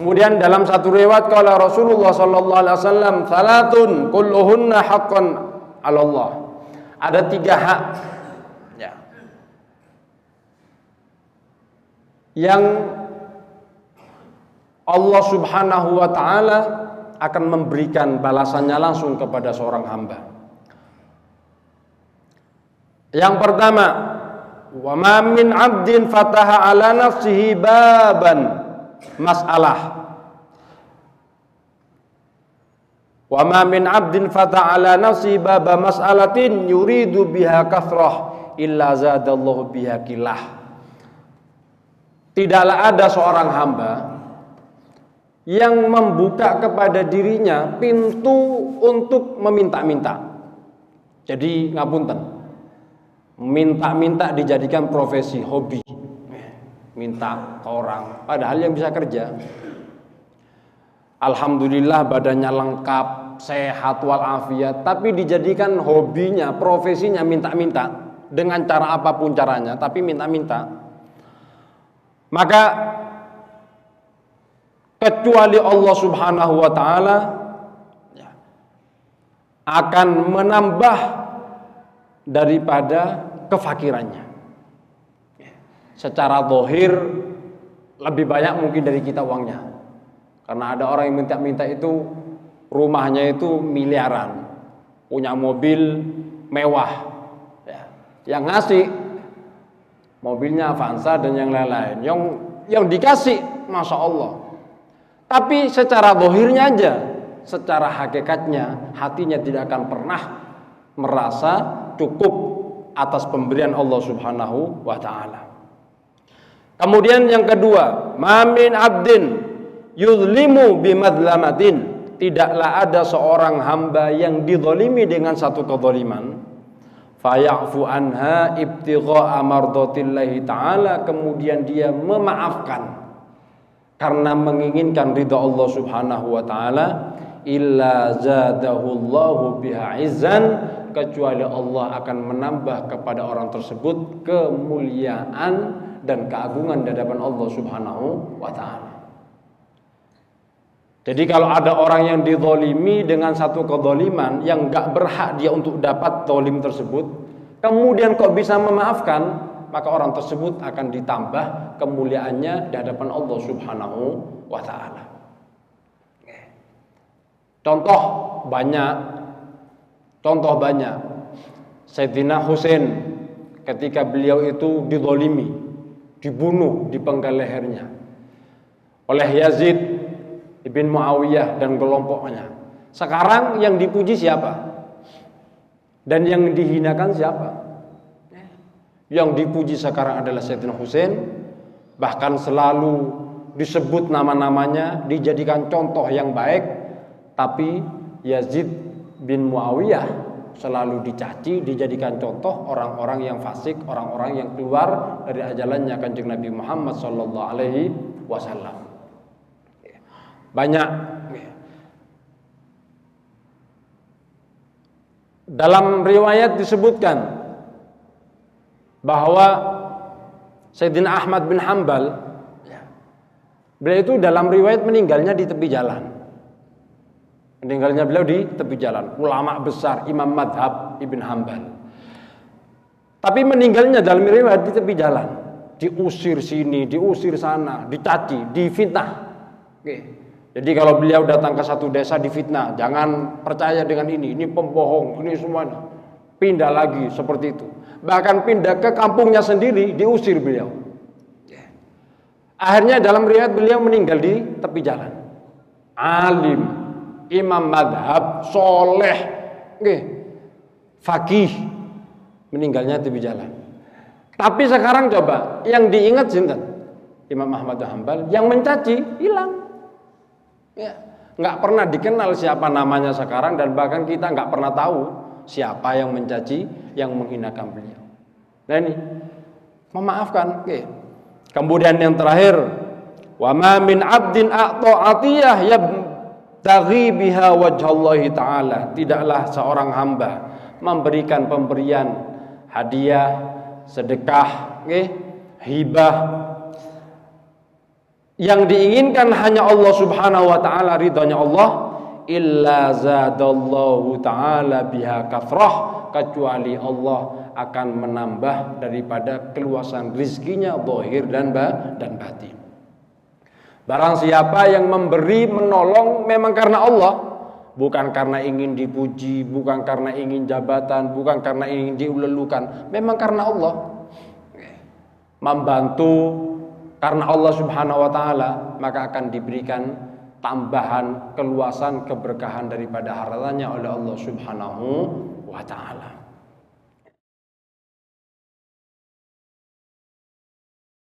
Kemudian dalam satu riwayat kala Rasulullah sallallahu alaihi wasallam, "Salatun kulluhunna haqqan 'ala Allah." Ada 3 hak ya, yang Allah Subhanahu wa taala akan memberikan balasannya langsung kepada seorang hamba. Yang pertama, wa ma min 'abdin fataha 'ala nafsihi baban mas'alah. Wa ma min 'abdin fataha 'ala nafsihi baba mas'alatin yuridu biha kathrah illa zadallahu biha kilah. Tidaklah ada seorang hamba yang membuka kepada dirinya pintu untuk meminta-minta. Jadi ngapunten, minta-minta dijadikan profesi, hobi, minta ke orang, padahal yang bisa kerja. Alhamdulillah badannya lengkap, sehat walafiat, tapi dijadikan hobinya, profesinya minta-minta dengan cara apapun caranya, tapi minta-minta. Maka kecuali Allah Subhanahu wa taala akan menambah daripada kefakirannya. Secara zahir lebih banyak mungkin dari kita uangnya. Karena ada orang yang minta-minta itu rumahnya itu miliaran, punya mobil mewah. Yang ngasih mobilnya Avanza dan yang lain-lain. Yang dikasih Masya Allah. Tapi secara zahirnya aja, secara hakikatnya hatinya tidak akan pernah merasa cukup atas pemberian Allah Subhanahu wa taala. Kemudian yang kedua, ma min 'abdin yuzlimu bimadlamatin, tidaklah ada seorang hamba yang dizalimi dengan satu kezaliman, faya'fu anha ibtigha'a mardatillahi ta'ala, kemudian dia memaafkan karena menginginkan ridha Allah Subhanahu wa taala, illa zadahullahu biha izzan, kecuali Allah akan menambah kepada orang tersebut kemuliaan dan keagungan di hadapan Allah Subhanahu wa taala. Jadi kalau ada orang yang dizalimi dengan satu kezaliman yang enggak berhak dia untuk dapat zalim tersebut, kemudian kok bisa memaafkan, maka orang tersebut akan ditambah kemuliaannya di hadapan Allah Subhanahu wa taala. Contoh banyak. Sayyidina Husain ketika beliau itu dizalimi, dibunuh, dipenggal lehernya oleh Yazid ibn Muawiyah dan kelompoknya. Sekarang yang dipuji siapa? Dan yang dihinakan siapa? Yang dipuji sekarang adalah Sayyidina Husain, bahkan selalu disebut nama-namanya, dijadikan contoh yang baik. Tapi Yazid bin Muawiyah selalu dicaci, dijadikan contoh orang-orang yang fasik, orang-orang yang keluar dari ajalannya Kanjeng Nabi Muhammad sallallahu alaihi wasallam. Banyak. Dalam riwayat disebutkan bahwa Sayyidina Ahmad bin Hanbal, beliau itu dalam riwayat meninggalnya di tepi jalan. Meninggalnya beliau di tepi jalan. Ulama besar, imam madhab Ibn Hanbal. Tapi meninggalnya dalam riwayat di tepi jalan. Diusir sini, diusir sana, dicaci, difitnah. Jadi kalau beliau datang ke satu desa difitnah, jangan percaya dengan ini pembohong, ini semuanya. Pindah lagi seperti itu. Bahkan pindah ke kampungnya sendiri, diusir beliau. Akhirnya dalam riwayat beliau meninggal di tepi jalan. Alim, imam madhab, soleh, faqih, meninggalnya tepi jalan. Tapi sekarang coba, yang diingat sinten? Imam Ahmad bin Hanbal, yang mencaci hilang. Nggak pernah dikenal siapa namanya sekarang, dan bahkan kita nggak pernah tahu siapa yang mencaci, yang menghinakan beliau. Nah ini memaafkan. Kemudian yang terakhir, wa ma min 'abdin a'ta'atiyah yabtaghi biha wajhallahi ta'ala, tidaklah seorang hamba memberikan pemberian hadiah, sedekah, hibah yang diinginkan hanya Allah Subhanahu wa taala, ridhonya Allah, illa zadallahu taala biha kathrah, kecuali Allah akan menambah daripada keluasan rizkinya zahir dan batin. Barang siapa yang memberi menolong memang karena Allah, bukan karena ingin dipuji, bukan karena ingin jabatan, bukan karena ingin diulelukan, memang karena Allah. Membantu karena Allah Subhanahu wa taala, maka akan diberikan tambahan keluasan keberkahan daripada hartanya oleh Allah Subhanahu wa taala.